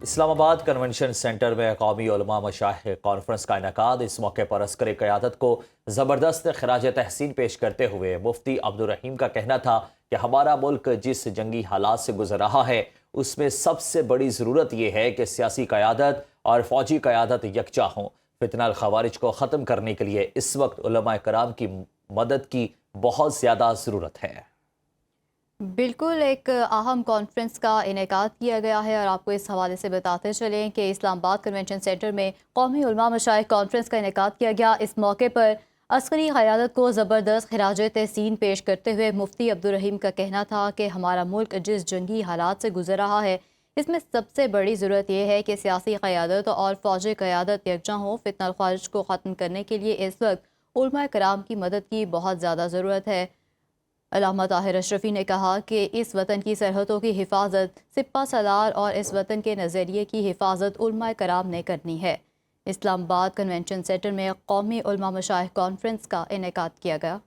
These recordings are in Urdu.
اسلام آباد کنونشن سینٹر میں قومی علماء مشائخ کانفرنس کا انعقاد۔ اس موقع پر عسکری قیادت کو زبردست خراج تحسین پیش کرتے ہوئے مفتی عبدالرحیم کا کہنا تھا کہ ہمارا ملک جس جنگی حالات سے گزر رہا ہے اس میں سب سے بڑی ضرورت یہ ہے کہ سیاسی قیادت اور فوجی قیادت یکجا ہوں۔ فتنہ الخوارج کو ختم کرنے کے لیے اس وقت علماء کرام کی مدد کی بہت زیادہ ضرورت ہے۔ بالکل ایک اہم کانفرنس کا انعقاد کیا گیا ہے اور آپ کو اس حوالے سے بتاتے چلیں کہ اسلام آباد کنونشن سینٹر میں قومی علماء مشائخ کانفرنس کا انعقاد کیا گیا۔ اس موقع پر عسکری قیادت کو زبردست خراج تحسین پیش کرتے ہوئے مفتی عبدالرحیم کا کہنا تھا کہ ہمارا ملک جس جنگی حالات سے گزر رہا ہے اس میں سب سے بڑی ضرورت یہ ہے کہ سیاسی قیادت اور فوجی قیادت یکجا ہوں۔ فتنہ الخوارج کو ختم کرنے کے لیے اس وقت علماء کرام کی مدد کی بہت زیادہ ضرورت ہے۔ علامہ طاہر اشرفی نے کہا کہ اس وطن کی سرحدوں کی حفاظت سپہ سالار اور اس وطن کے نظریے کی حفاظت علماء کرام نے کرنی ہے۔ اسلام آباد کنونشن سینٹر میں قومی علماء مشائخ کانفرنس کا انعقاد کیا گیا۔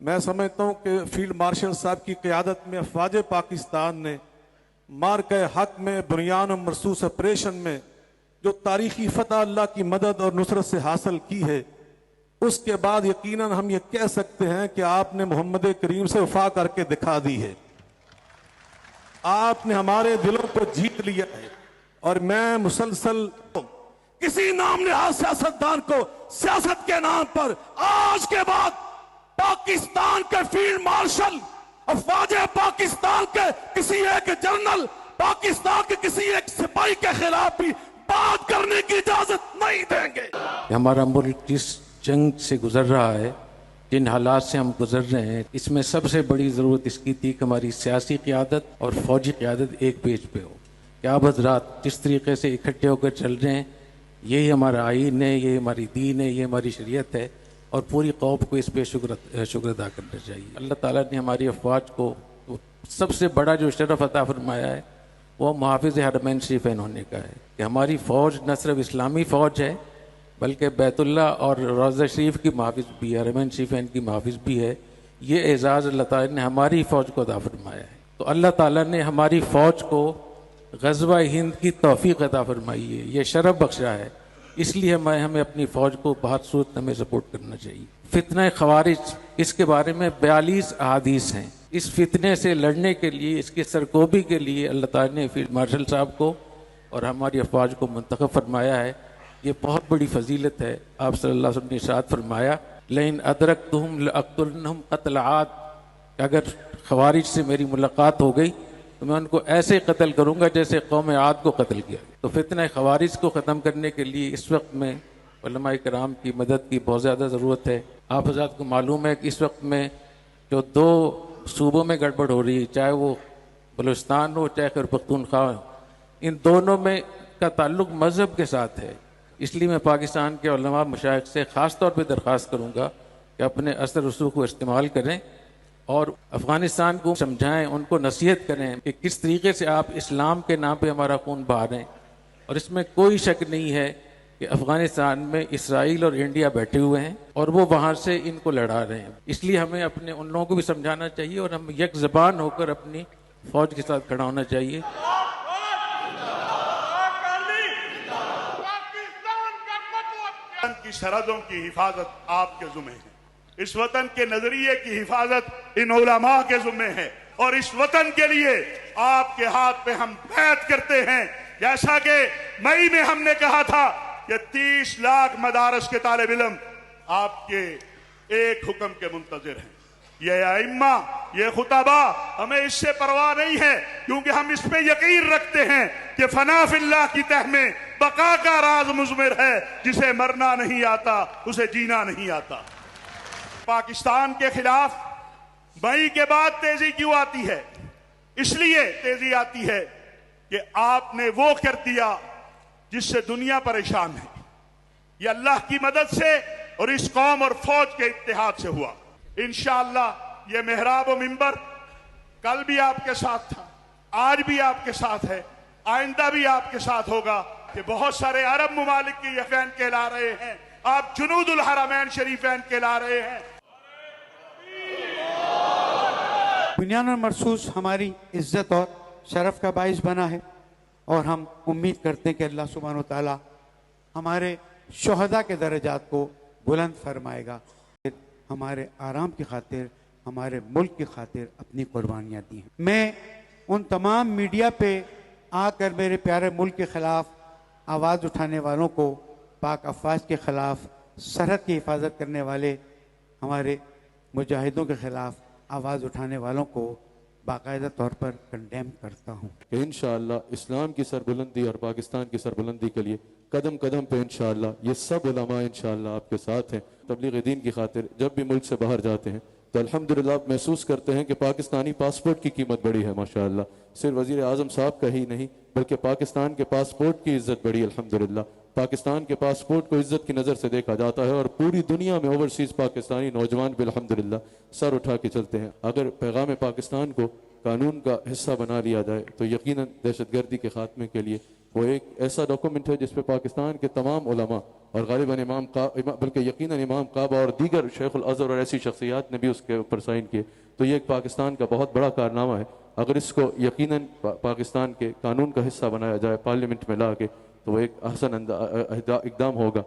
میں سمجھتا ہوں کہ فیلڈ مارشل صاحب کی قیادت میں افواج پاکستان نے مارکہ حق میں بنیان و مرصوص آپریشن میں جو تاریخی فتح اللہ کی مدد اور نصرت سے حاصل کی ہے، اس کے بعد یقیناً ہم یہ کہہ سکتے ہیں کہ آپ نے محمد کریم سے وفا کر کے دکھا دی ہے۔ آپ نے ہمارے دلوں کو جیت لیا ہے اور میں مسلسل کسی نام نہاد سیاستدان کو سیاست کے نام پر آج کے بعد پاکستان کے فیلڈ مارشل، افواج پاکستان کے کسی ایک جنرل، پاکستان کے کسی ایک سپاہی کے خلاف بھی بات کرنے کی اجازت نہیں دیں گے۔ ہمارا ملک جس جنگ سے گزر رہا ہے، جن حالات سے ہم گزر رہے ہیں، اس میں سب سے بڑی ضرورت اس کی تھی کہ ہماری سیاسی قیادت اور فوجی قیادت ایک پیج پہ ہو۔ کہ آپ حضرات جس طریقے سے اکٹھے ہو کر چل رہے ہیں، یہی ہمارا آئین ہے، یہی ہماری دین ہے، یہ ہماری شریعت ہے، اور پوری قوم کو اس پہ شکر ادا کرنا چاہیے۔ اللہ تعالیٰ نے ہماری افواج کو سب سے بڑا جو شرف عطا فرمایا ہے وہ محافظ حرمین شریفین ہونے کا ہے، کہ ہماری فوج نہ صرف اسلامی فوج ہے بلکہ بیت اللہ اور روضہ شریف کی محافظ بھی ہے، حرمین شریفین کی محافظ بھی ہے۔ یہ اعزاز اللہ تعالیٰ نے ہماری فوج کو عطا فرمایا ہے۔ تو اللہ تعالیٰ نے ہماری فوج کو غزوہ ہند کی توفیق عطا فرمائی ہے، یہ شرف بخشا ہے، اس لیے ہمیں اپنی فوج کو بہت صورت ہمیں سپورٹ کرنا چاہیے۔ فتنہ خوارج، اس کے بارے میں 42 احادیث ہیں۔ اس فتنے سے لڑنے کے لیے، اس کی سرکوبی کے لیے اللہ تعالیٰ نے فیلڈ مارشل صاحب کو اور ہماری افواج کو منتخب فرمایا ہے۔ یہ بہت بڑی فضیلت ہے۔ آپ صلی اللہ علیہ وسلم نے ارشاد فرمایا لئن ادرکتہم لأقتلنہم قتل عاد، کہ اگر خوارج سے میری ملاقات ہو گئی تو میں ان کو ایسے قتل کروں گا جیسے قوم عاد کو قتل کیا۔ تو فتنہ خوارج کو ختم کرنے کے لیے اس وقت میں علماء کرام کی مدد کی بہت زیادہ ضرورت ہے۔ آپ حضرات کو معلوم ہے کہ اس وقت میں جو 2 صوبوں میں گڑبڑ ہو رہی ہے، چاہے وہ بلوچستان ہو چاہے خیبر پختونخوا ہو، ان دونوں میں کا تعلق مذہب کے ساتھ ہے۔ اس لیے میں پاکستان کے علماء مشائخ سے خاص طور پہ درخواست کروں گا کہ اپنے اثر رسوخ کو استعمال کریں اور افغانستان کو سمجھائیں، ان کو نصیحت کریں کہ کس طریقے سے آپ اسلام کے نام پہ ہمارا خون بہا رہے ہیں۔ اور اس میں کوئی شک نہیں ہے کہ افغانستان میں اسرائیل اور انڈیا بیٹھے ہوئے ہیں اور وہ وہاں سے ان کو لڑا رہے ہیں۔ اس لیے ہمیں اپنے ان لوگوں کو بھی سمجھانا چاہیے اور ہم یک زبان ہو کر اپنی فوج کے ساتھ کھڑا ہونا چاہیے۔ کی سرحدوں کی حفاظت آپ کے ذمہ ہے، اس وطن کے نظریے کی حفاظت ان علماء کے ذمہ ہے، اور اس وطن کے لیے آپ کے ہاتھ پہ ہم بیعت کرتے ہیں۔ جیسا کہ مئی میں ہم نے کہا تھا کہ 30 لاکھ مدارس کے طالب علم آپ کے ایک حکم کے منتظر ہیں۔ یہ ائمہ، یہ خطبہ، ہمیں اس سے پرواہ نہیں ہے، کیونکہ ہم اس پہ یقین رکھتے ہیں کہ فنا فی اللہ کی تہ میں بقا کا راز مضمر ہے، جسے مرنا نہیں آتا اسے جینا نہیں آتا۔ پاکستان کے خلاف مئی کے بعد تیزی کیوں آتی ہے؟ اس لیے تیزی آتی ہے کہ آپ نے وہ کر دیا جس سے دنیا پریشان ہے۔ یہ اللہ کی مدد سے اور اس قوم اور فوج کے اتحاد سے ہوا۔ انشاءاللہ یہ محراب و منبر کل بھی آپ کے ساتھ تھا، آج بھی آپ کے ساتھ ہے، آئندہ بھی آپ کے ساتھ ہوگا، کہ بہت سارے عرب ممالک کے یقین کہلا رہے ہیں، آپ جنود الحرمین شریفین کہلا رہے ہیں۔ بنیان اور مرصوص ہماری عزت اور شرف کا باعث بنا ہے اور ہم امید کرتے ہیں کہ اللہ سبحانہ و تعالی ہمارے شہداء کے درجات کو بلند فرمائے گا. ہمارے آرام کی خاطر، ہمارے ملک کی خاطر اپنی قربانیاں دی ہیں. میں ان تمام میڈیا پہ آ کر میرے پیارے ملک کے خلاف آواز اٹھانے والوں کو، پاک افواج کے خلاف، سرحد کی حفاظت کرنے والے ہمارے مجاہدوں کے خلاف آواز اٹھانے والوں کو باقاعدہ طور پر کنڈیم کرتا ہوں. کہ انشاءاللہ اسلام کی سربلندی اور پاکستان کی سربلندی کے لیے قدم قدم پہ انشاءاللہ یہ سب علماء انشاءاللہ آپ کے ساتھ ہیں. تبلیغ دین کی خاطر جب بھی ملک سے باہر جاتے ہیں تو الحمدللہ آپ محسوس کرتے ہیں کہ پاکستانی پاسپورٹ کی قیمت بڑی ہے ماشاءاللہ. صرف وزیر اعظم صاحب کا ہی نہیں بلکہ پاکستان کے پاسپورٹ کی عزت بڑی الحمدللہ. پاکستان کے پاسپورٹ کو عزت کی نظر سے دیکھا جاتا ہے اور پوری دنیا میں اوورسیز پاکستانی نوجوان بھی الحمدللہ سر اٹھا کے چلتے ہیں. اگر پیغام پاکستان کو قانون کا حصہ بنا لیا جائے تو یقیناً دہشت گردی کے خاتمے کے لیے وہ ایک ایسا ڈاکومنٹ ہے جس پہ پاکستان کے تمام علماء اور غالباً بلکہ یقیناً امام کعبہ اور دیگر شیخ الازہر اور ایسی شخصیات نے بھی اس کے اوپر سائن کیے. تو یہ ایک پاکستان کا بہت بڑا کارنامہ ہے. اگر اس کو یقیناً پاکستان کے قانون کا حصہ بنایا جائے پارلیمنٹ میں لا کے تو وہ ایک احسن اقدام ہوگا.